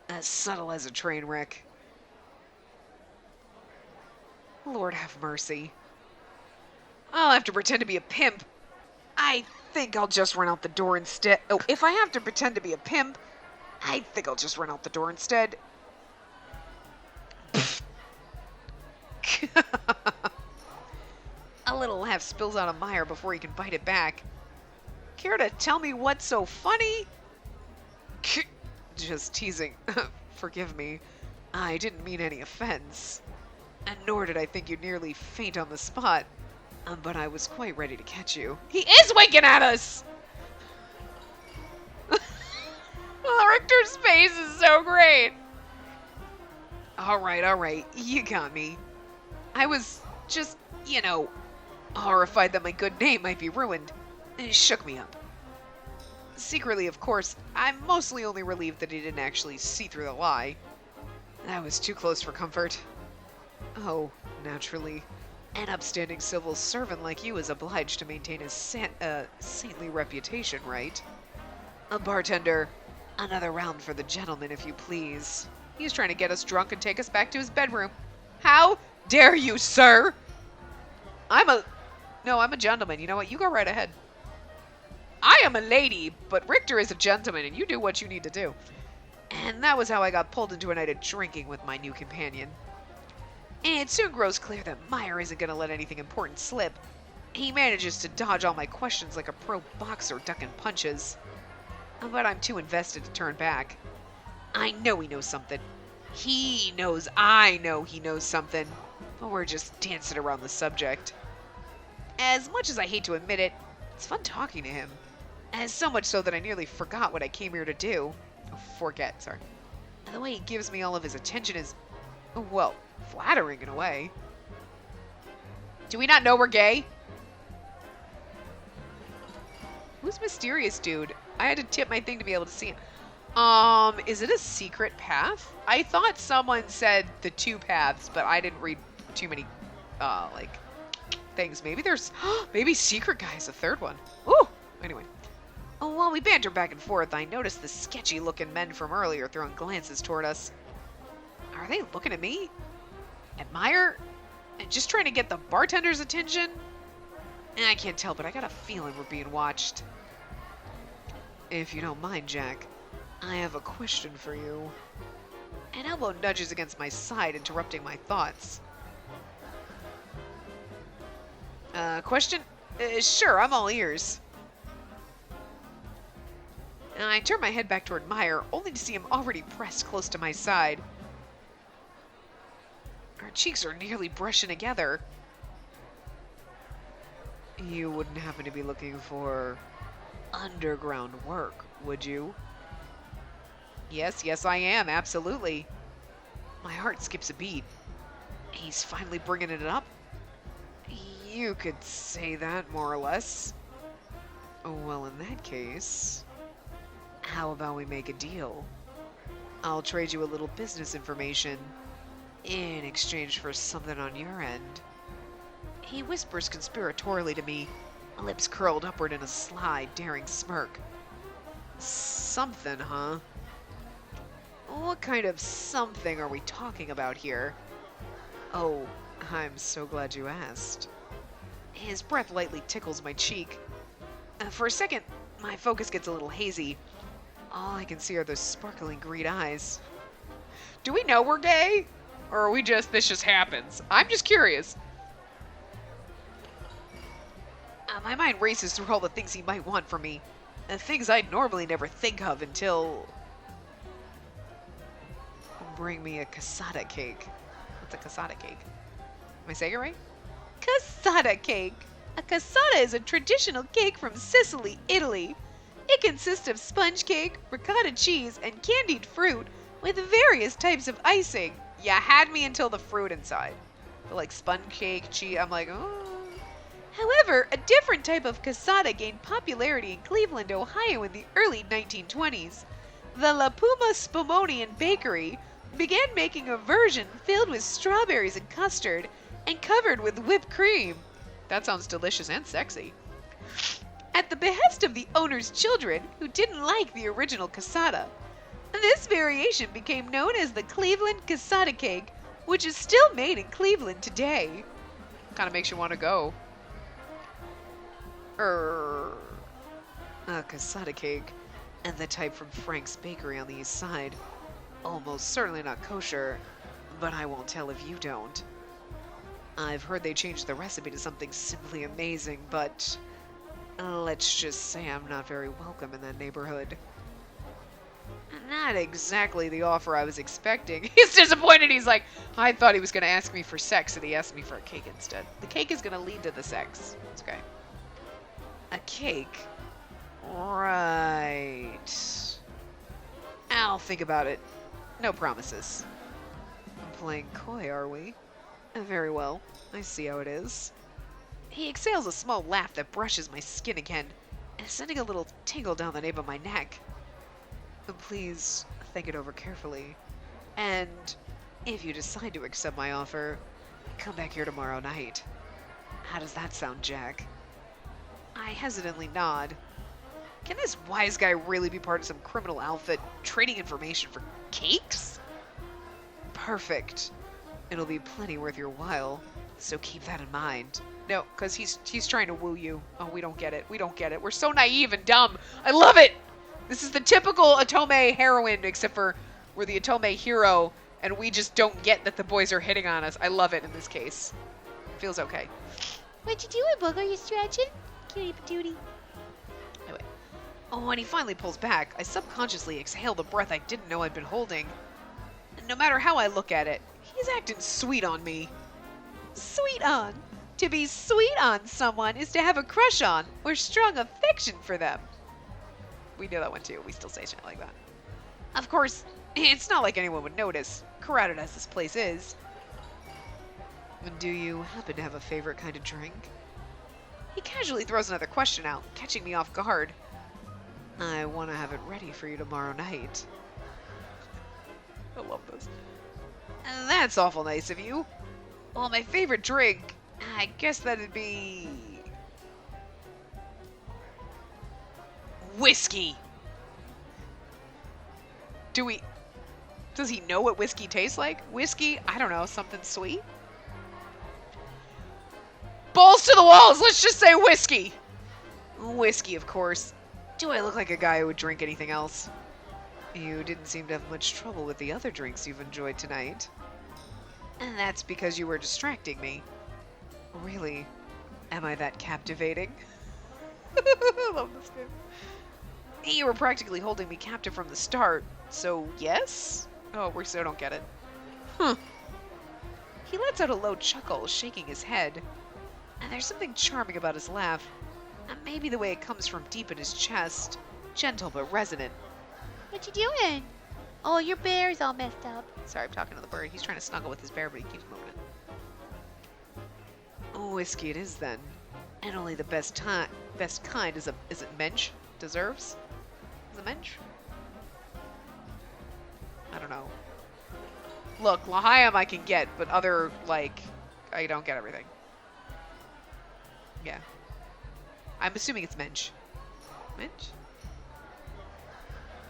As subtle as a train wreck. Lord have mercy. I'll have to pretend to be a pimp. I think I'll just run out the door instead. Oh, if I have to pretend to be a pimp, I think I'll just run out the door instead. A little laugh spills out of Meyer before he can bite it back. Care to tell me what's so funny? Just teasing. Forgive me. I didn't mean any offense. And nor did I think you'd nearly faint on the spot. But I was quite ready to catch you. He is winking at us! Richter's face is so great. Alright. You got me. I was just, horrified that my good name might be ruined. It shook me up. Secretly, of course, I'm mostly only relieved that he didn't actually see through the lie. That was too close for comfort. Oh, naturally. An upstanding civil servant like you is obliged to maintain a saintly reputation, right? A bartender. Another round for the gentleman, if you please. He's trying to get us drunk and take us back to his bedroom. How dare you, sir? No, I'm a gentleman. You know what? You go right ahead. I am a lady, but Richter is a gentleman, and you do what you need to do. And that was how I got pulled into a night of drinking with my new companion. And it soon grows clear that Meyer isn't going to let anything important slip. He manages to dodge all my questions like a pro boxer ducking punches. But I'm too invested to turn back. I know he knows something. He knows I know he knows something. But we're just dancing around the subject. As much as I hate to admit it, it's fun talking to him. And so much so that I nearly forgot what I came here to do. Sorry. And the way he gives me all of his attention is, well, flattering in a way. Do we not know we're gay? Who's mysterious dude? I had to tip my thing to be able to see him. Is it a secret path? I thought someone said the two paths, but I didn't read too many, things. Maybe there's, maybe secret guy is a third one. Ooh! Anyway. While we banter back and forth, I noticed the sketchy-looking men from earlier throwing glances toward us. Are they looking at me? Admire? And just trying to get the bartender's attention? I can't tell, but I got a feeling we're being watched. If you don't mind, Jack, I have a question for you. An elbow nudges against my side, interrupting my thoughts. Question? Sure, I'm all ears. I turn my head back toward Meyer, only to see him already pressed close to my side. Our cheeks are nearly brushing together. You wouldn't happen to be looking for underground work, would you? Yes, I am, absolutely. My heart skips a beat. He's finally bringing it up? You could say that, more or less. Well, in that case, how about we make a deal? I'll trade you a little business information in exchange for something on your end. He whispers conspiratorially to me, lips curled upward in a sly, daring smirk. Something, huh? What kind of something are we talking about here? Oh, I'm so glad you asked. His breath lightly tickles my cheek. For a second, my focus gets a little hazy. All I can see are those sparkling green eyes. Do we know we're gay? Or are we this just happens? I'm just curious. My mind races through all the things he might want from me. Things I'd normally never think of until... Bring me a cassata cake. What's a cassata cake? Am I saying it right? Cassata cake! A cassata is a traditional cake from Sicily, Italy. It consists of sponge cake, ricotta cheese, and candied fruit with various types of icing. You had me until the fruit inside. But like sponge cake, cheese, I'm like, oh. However, a different type of cassata gained popularity in Cleveland, Ohio in the early 1920s. The La Puma Spumoni and Bakery began making a version filled with strawberries and custard and covered with whipped cream. That sounds delicious and sexy. At the behest of the owner's children, who didn't like the original cassata, this variation became known as the Cleveland cassata cake, which is still made in Cleveland today. Kind of makes you want to go. A cassata cake, and the type from Frank's Bakery on the east side. Almost certainly not kosher, but I won't tell if you don't. I've heard they changed the recipe to something simply amazing, but let's just say I'm not very welcome in that neighborhood. Not exactly the offer I was expecting. He's disappointed. He's like, I thought he was going to ask me for sex, and he asked me for a cake instead. The cake is going to lead to the sex. It's okay. A cake? Right. I'll think about it. No promises. I'm playing coy, are we? Very well. I see how it is. He exhales a small laugh that brushes my skin again, and sending a little tingle down the nape of my neck. Please think it over carefully. And If you decide to accept my offer, come back here tomorrow night. How does that sound, Jack? I hesitantly nod. Can this wise guy really be part of some criminal outfit trading information for cakes? Perfect. It'll be plenty worth your while, so keep that in mind. No, because he's trying to woo you. Oh, we don't get it. We don't get it. We're so naive and dumb. I love it! This is the typical Otome heroine, except for we're the Otome hero, and we just don't get that the boys are hitting on us. I love it in this case. Feels okay. What you doing, Booger? You stretching? Cutie patootie. Anyway. Oh, when he finally pulls back, I subconsciously exhale the breath I didn't know I'd been holding. And no matter how I look at it, he's acting sweet on me. Sweet on? To be sweet on someone is to have a crush on or strong affection for them. We know that one too. We still say shit like that. Of course, it's not like anyone would notice, crowded as this place is. Do you happen to have a favorite kind of drink? He casually throws another question out, catching me off guard. I want to have it ready for you tomorrow night. I love this. That's awful nice of you. Well, my favorite drink, I guess that'd be... whiskey. Does he know what whiskey tastes like? Whiskey? I don't know, something sweet? Balls to the walls! Let's just say whiskey! Whiskey, of course. Do I look like a guy who would drink anything else? You didn't seem to have much trouble with the other drinks you've enjoyed tonight. And that's because you were distracting me. Really? Am I that captivating? I love this game. You were practically holding me captive from the start, so yes? Oh, we still don't get it. Huh. He lets out a low chuckle, shaking his head. And there's something charming about his laugh. And maybe the way it comes from deep in his chest. Gentle but resonant. What you doing? Oh, your bear's all messed up. Sorry, I'm talking to the bird. He's trying to snuggle with his bear, but he keeps moving it. Oh, whiskey it is then. And only the best kind is it mensch deserves? Is it mensch? I don't know. Look, L'Chaim I can get, but other, like, I don't get everything. Yeah. I'm assuming it's mensch. Mensch?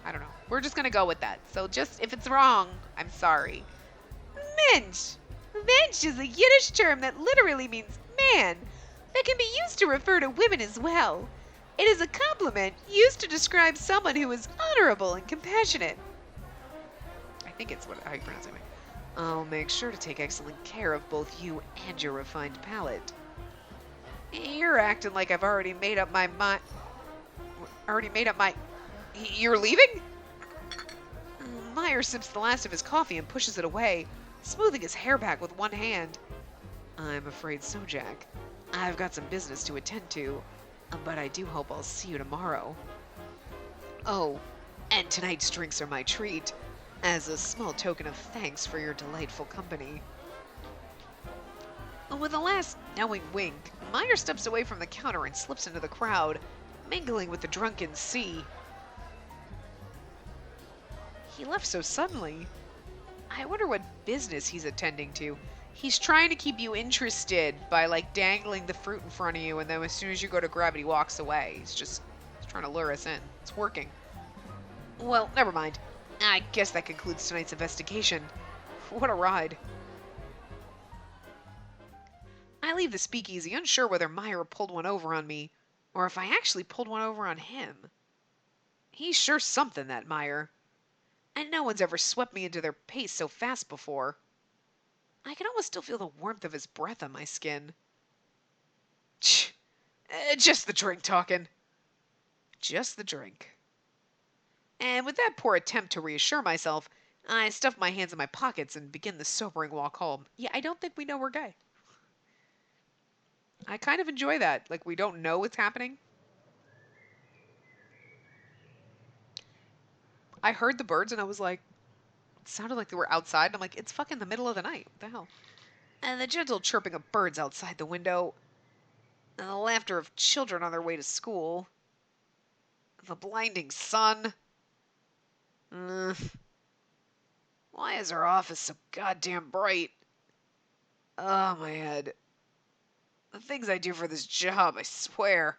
I don't know. We're just gonna go with that. So just, if it's wrong, I'm sorry. Mensch! Mensch is a Yiddish term that literally means man, that can be used to refer to women as well. It is a compliment used to describe someone who is honorable and compassionate. I think it's how you pronounce it. I'll make sure to take excellent care of both you and your refined palate. You're acting like I've already made up my mind. You're leaving? Meyer sips the last of his coffee and pushes it away, smoothing his hair back with one hand. I'm afraid so, Jack. I've got some business to attend to, but I do hope I'll see you tomorrow. Oh, and tonight's drinks are my treat, as a small token of thanks for your delightful company. With a last knowing wink, Meyer steps away from the counter and slips into the crowd, mingling with the drunken sea. He left so suddenly. I wonder what business he's attending to. He's trying to keep you interested by, like, dangling the fruit in front of you, and then as soon as you go to grab it, he walks away. He's trying to lure us in. It's working. Well, never mind. I guess that concludes tonight's investigation. What a ride. I leave the speakeasy unsure whether Meyer pulled one over on me, or if I actually pulled one over on him. He's sure something, that Meyer. And no one's ever swept me into their pace so fast before. I can almost still feel the warmth of his breath on my skin. Just the drink talking. Just the drink. And with that poor attempt to reassure myself, I stuff my hands in my pockets and begin the sobering walk home. Yeah, I don't think we know we're gay. I kind of enjoy that. Like, we don't know what's happening. I heard the birds and I was like, it sounded like they were outside. And I'm like, it's fucking the middle of the night. What the hell? And the gentle chirping of birds outside the window. And the laughter of children on their way to school. The blinding sun. Why is our office so goddamn bright? Oh, my head. The things I do for this job, I swear.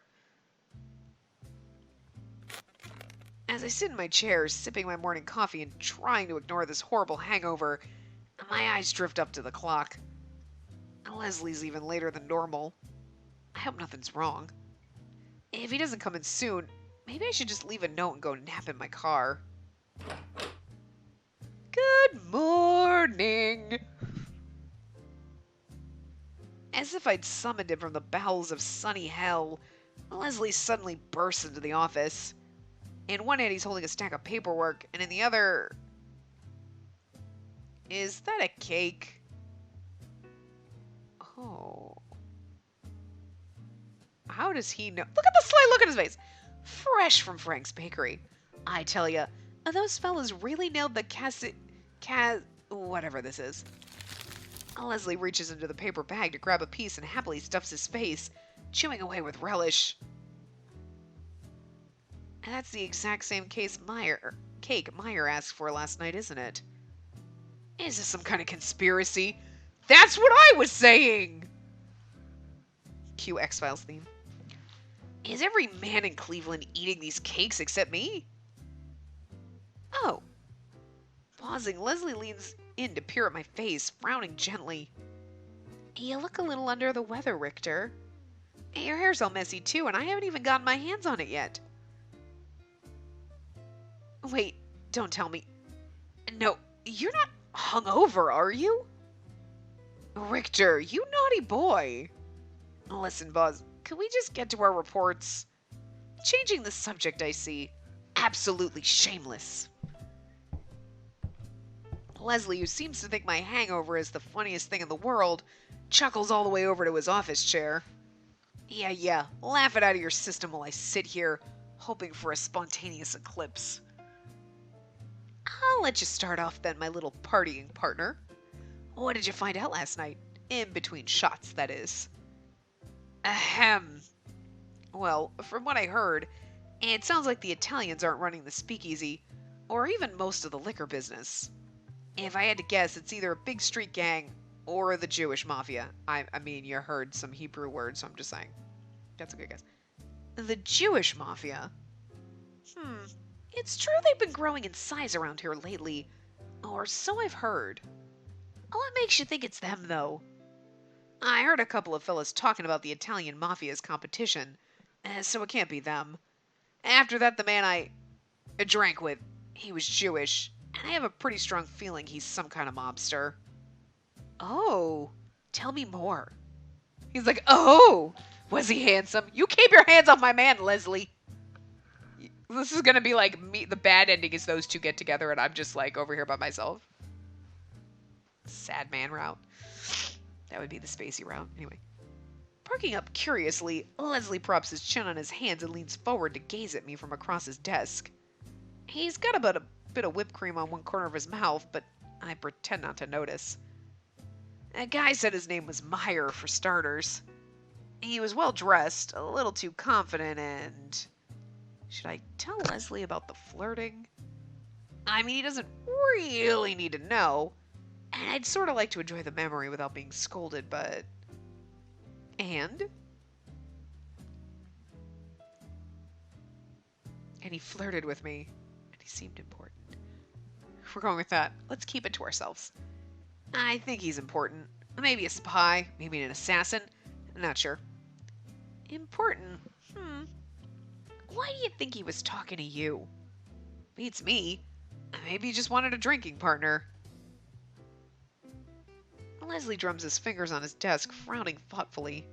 As I sit in my chair, sipping my morning coffee and trying to ignore this horrible hangover, my eyes drift up to the clock. Leslie's even later than normal. I hope nothing's wrong. If he doesn't come in soon, maybe I should just leave a note and go nap in my car. Good morning! As if I'd summoned him from the bowels of sunny hell, Leslie suddenly bursts into the office. In one hand, he's holding a stack of paperwork, and in the other... Is that a cake? Oh. How does he know? Look at the sly look on his face! Fresh from Frank's Bakery. I tell ya, those fellas really nailed the whatever this is. Leslie reaches into the paper bag to grab a piece and happily stuffs his face, chewing away with relish. That's the exact same cake Meyer asked for last night, isn't it? Is this some kind of conspiracy? That's what I was saying! Cue X-Files theme. Is every man in Cleveland eating these cakes except me? Oh. Pausing, Leslie leans in to peer at my face, frowning gently. You look a little under the weather, Richter. Your hair's all messy too, and I haven't even gotten my hands on it yet. Wait, don't tell me. No, you're not hungover, are you? Richter, you naughty boy. Listen, Buzz, could we just get to our reports? Changing the subject, I see. Absolutely shameless. Leslie, who seems to think my hangover is the funniest thing in the world, chuckles all the way over to his office chair. Yeah, laugh it out of your system while I sit here, hoping for a spontaneous eclipse. I'll let you start off then, my little partying partner. What did you find out last night? In between shots, that is. Ahem. Well, from what I heard, it sounds like the Italians aren't running the speakeasy, or even most of the liquor business. If I had to guess, it's either a big street gang or the Jewish mafia. I mean, you heard some Hebrew words, so I'm just saying. That's a good guess. The Jewish mafia? It's true they've been growing in size around here lately. Or so I've heard. What makes you think it's them, though? I heard a couple of fellas talking about the Italian mafia's competition, so it can't be them. After that, the man I drank with, he was Jewish, and I have a pretty strong feeling he's some kind of mobster. Oh, tell me more. He's like, oh, was he handsome? You keep your hands off my man, Leslie. This is going to be like me. The bad ending is those two get together and I'm just like over here by myself. Sad man route. That would be the Spacey route. Anyway. Parking up curiously, Leslie props his chin on his hands and leans forward to gaze at me from across his desk. He's got about a bit of whipped cream on one corner of his mouth, but I pretend not to notice. A guy said his name was Meyer, for starters. He was well dressed, a little too confident, and... Should I tell Leslie about the flirting? I mean, he doesn't really need to know, and I'd sort of like to enjoy the memory without being scolded, but... And he flirted with me, and he seemed important. We're going with that. Let's keep it to ourselves. I think he's important. Maybe a spy, maybe an assassin. I'm not sure. Important? Why do you think he was talking to you? Beats me. Maybe he just wanted a drinking partner. Leslie drums his fingers on his desk, frowning thoughtfully.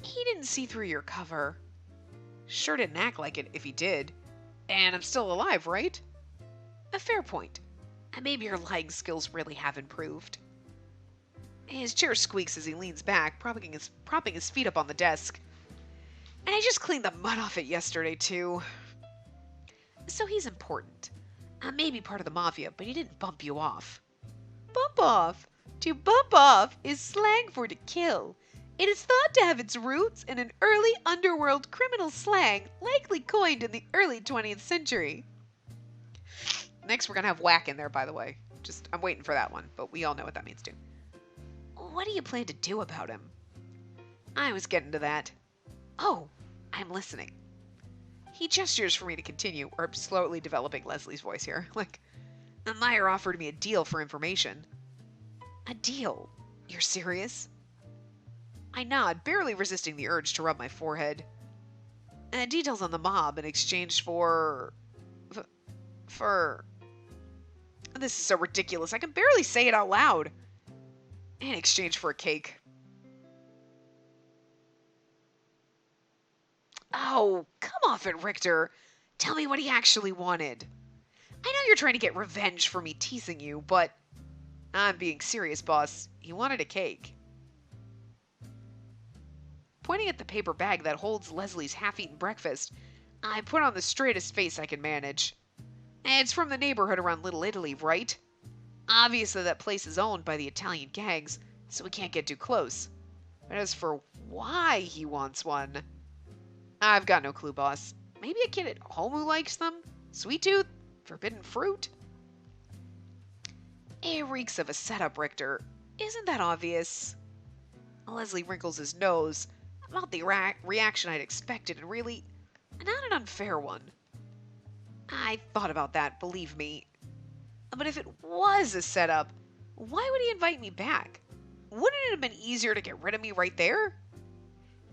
He didn't see through your cover. Sure didn't act like it if he did. And I'm still alive, right? A fair point. Maybe your lying skills really have improved. His chair squeaks as he leans back, propping his feet up on the desk. And I just cleaned the mud off it yesterday, too. So he's important. Maybe part of the mafia, but he didn't bump you off. Bump off? To bump off is slang for to kill. It is thought to have its roots in an early underworld criminal slang likely coined in the early 20th century. Next, we're going to have whack in there, by the way. I'm waiting for that one, but we all know what that means, too. What do you plan to do about him? I was getting to that. Oh, I'm listening. He gestures for me to continue, or slowly developing Leslie's voice here. Meyer offered me a deal for information. A deal? You're serious? I nod, barely resisting the urge to rub my forehead. Details on the mob in exchange for... This is so ridiculous, I can barely say it out loud. In exchange for a cake. Oh, come off it, Richter. Tell me what he actually wanted. I know you're trying to get revenge for me teasing you, but... I'm being serious, boss. He wanted a cake. Pointing at the paper bag that holds Leslie's half-eaten breakfast, I put on the straightest face I can manage. It's from the neighborhood around Little Italy, right? Obviously that place is owned by the Italian gangs, so we can't get too close. But as for why he wants one... I've got no clue, boss. Maybe a kid at home who likes them? Sweet tooth? Forbidden fruit? It reeks of a setup, Richter. Isn't that obvious? Leslie wrinkles his nose. Not the reaction I'd expected, and really, not an unfair one. I thought about that, believe me. But if it was a setup, why would he invite me back? Wouldn't it have been easier to get rid of me right there?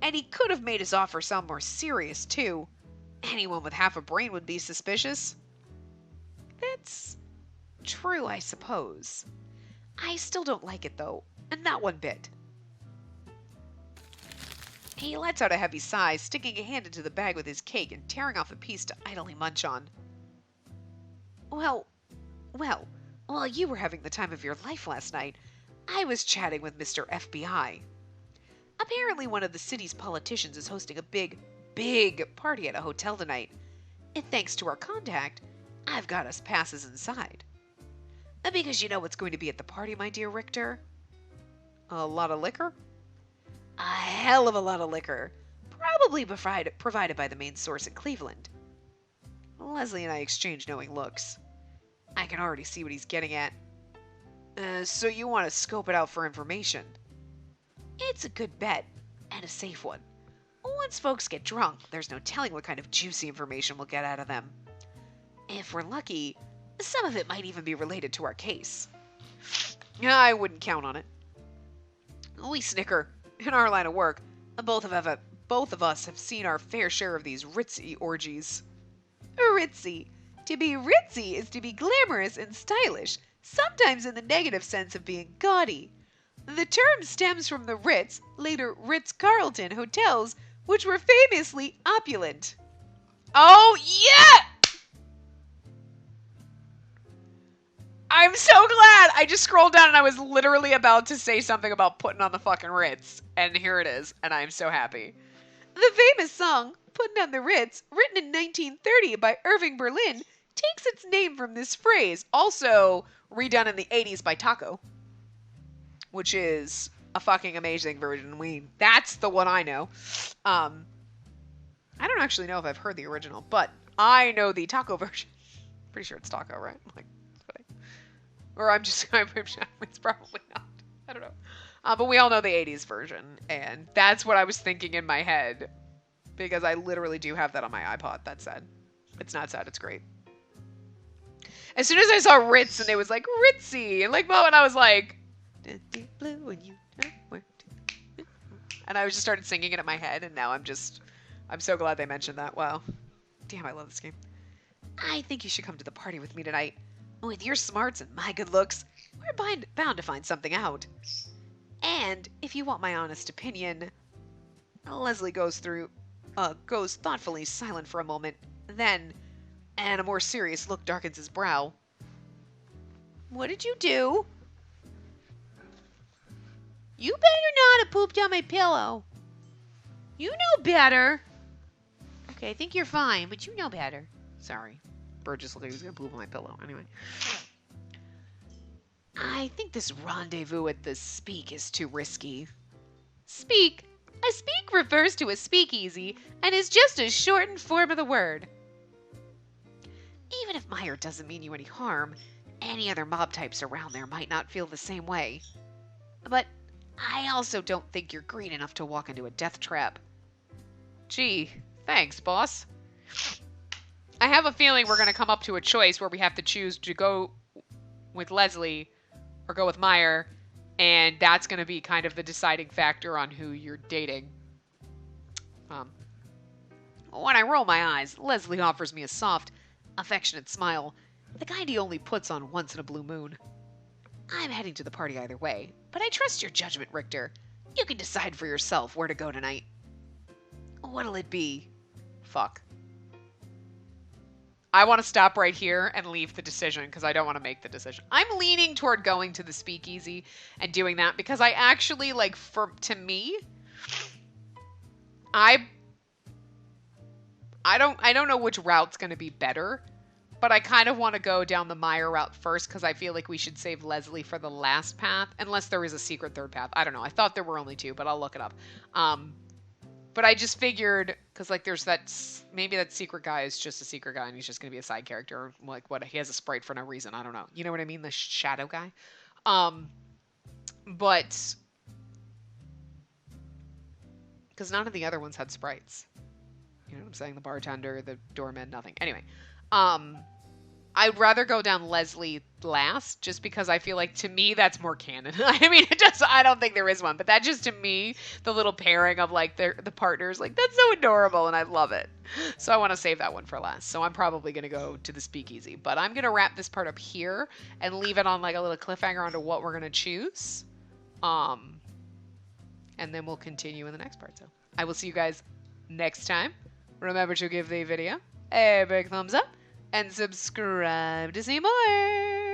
And he could have made his offer sound more serious, too. Anyone with half a brain would be suspicious. That's true, I suppose. I still don't like it, though. And not one bit. He lets out a heavy sigh, sticking a hand into the bag with his cake and tearing off a piece to idly munch on. Well, while you were having the time of your life last night, I was chatting with Mr. FBI. Apparently one of the city's politicians is hosting a big party at a hotel tonight. And thanks to our contact, I've got us passes inside. Because you know what's going to be at the party, my dear Richter? A lot of liquor? A hell of a lot of liquor. Probably provided by the main source in Cleveland. Leslie and I exchange knowing looks. I can already see what he's getting at. So you want to scope it out for information? It's a good bet, and a safe one. Once folks get drunk, there's no telling what kind of juicy information we'll get out of them. If we're lucky, some of it might even be related to our case. I wouldn't count on it. We snicker. In our line of work, both of us have seen our fair share of these ritzy orgies. Ritzy. To be ritzy is to be glamorous and stylish, sometimes in the negative sense of being gaudy. The term stems from the Ritz, later Ritz-Carlton hotels, which were famously opulent. Oh, yeah! I'm so glad! I just scrolled down and I was literally about to say something about putting on the fucking Ritz. And here it is, and I'm so happy. The famous song, Putting on the Ritz, written in 1930 by Irving Berlin, takes its name from this phrase, also redone in the 80s by Taco. Which is a fucking amazing version. That's the one I know. I don't actually know if I've heard the original, but I know the Taco version. Pretty sure it's Taco, right? Or it's probably not. I don't know. But we all know the 80s version, and that's what I was thinking in my head. Because I literally do have that on my iPod. That's sad. It's not sad, it's great. As soon as I saw Ritz and it was like, Ritzy, and Mo, and I was like, blue and you know where to. And I just started singing it in my head, and now I'm so glad they mentioned that. Wow. Damn, I love this game. I think you should come to the party with me tonight. With your smarts and my good looks, we're bound to find something out. And if you want my honest opinion, Leslie goes thoughtfully silent for a moment, then, and a more serious look darkens his brow. What did you do? You better not have pooped on my pillow. You know better. Okay, I think you're fine, but you know better. Sorry. Bird just looked like he was going to poop on my pillow. Anyway. I think this rendezvous at the Speak is too risky. Speak? A speak refers to a speakeasy and is just a shortened form of the word. Even if Meyer doesn't mean you any harm, any other mob types around there might not feel the same way. But I also don't think you're green enough to walk into a death trap. Gee, thanks, boss. I have a feeling we're going to come up to a choice where we have to choose to go with Leslie or go with Meyer, and that's going to be kind of the deciding factor on who you're dating. When I roll my eyes, Leslie offers me a soft, affectionate smile, the kind he only puts on once in a blue moon. I'm heading to the party either way, but I trust your judgment, Richter. You can decide for yourself where to go tonight. What'll it be? Fuck. I want to stop right here and leave the decision because I don't want to make the decision. I'm leaning toward going to the speakeasy and doing that because I actually, like, to me, I don't know which route's going to be better, but I kind of want to go down the Meyer route first because I feel like we should save Leslie for the last path, unless there is a secret third path. I don't know. I thought there were only two, but I'll look it up. But I just figured, because, like, there's maybe that secret guy is just a secret guy and he's just going to be a side character. Like, what, he has a sprite for no reason. I don't know. You know what I mean? The shadow guy. But, because none of the other ones had sprites. You know what I'm saying? The bartender, the doorman, nothing. Anyway, I'd rather go down Leslie last, just because I feel like, to me, that's more canon. I mean, I don't think there is one, but that just, to me, the little pairing of, like, the partners, like, that's so adorable, and I love it. So I want to save that one for last. So I'm probably going to go to the speakeasy, but I'm going to wrap this part up here and leave it on, like, a little cliffhanger onto what we're going to choose. And then we'll continue in the next part. So I will see you guys next time. Remember to give the video a big thumbs up and subscribe to see more.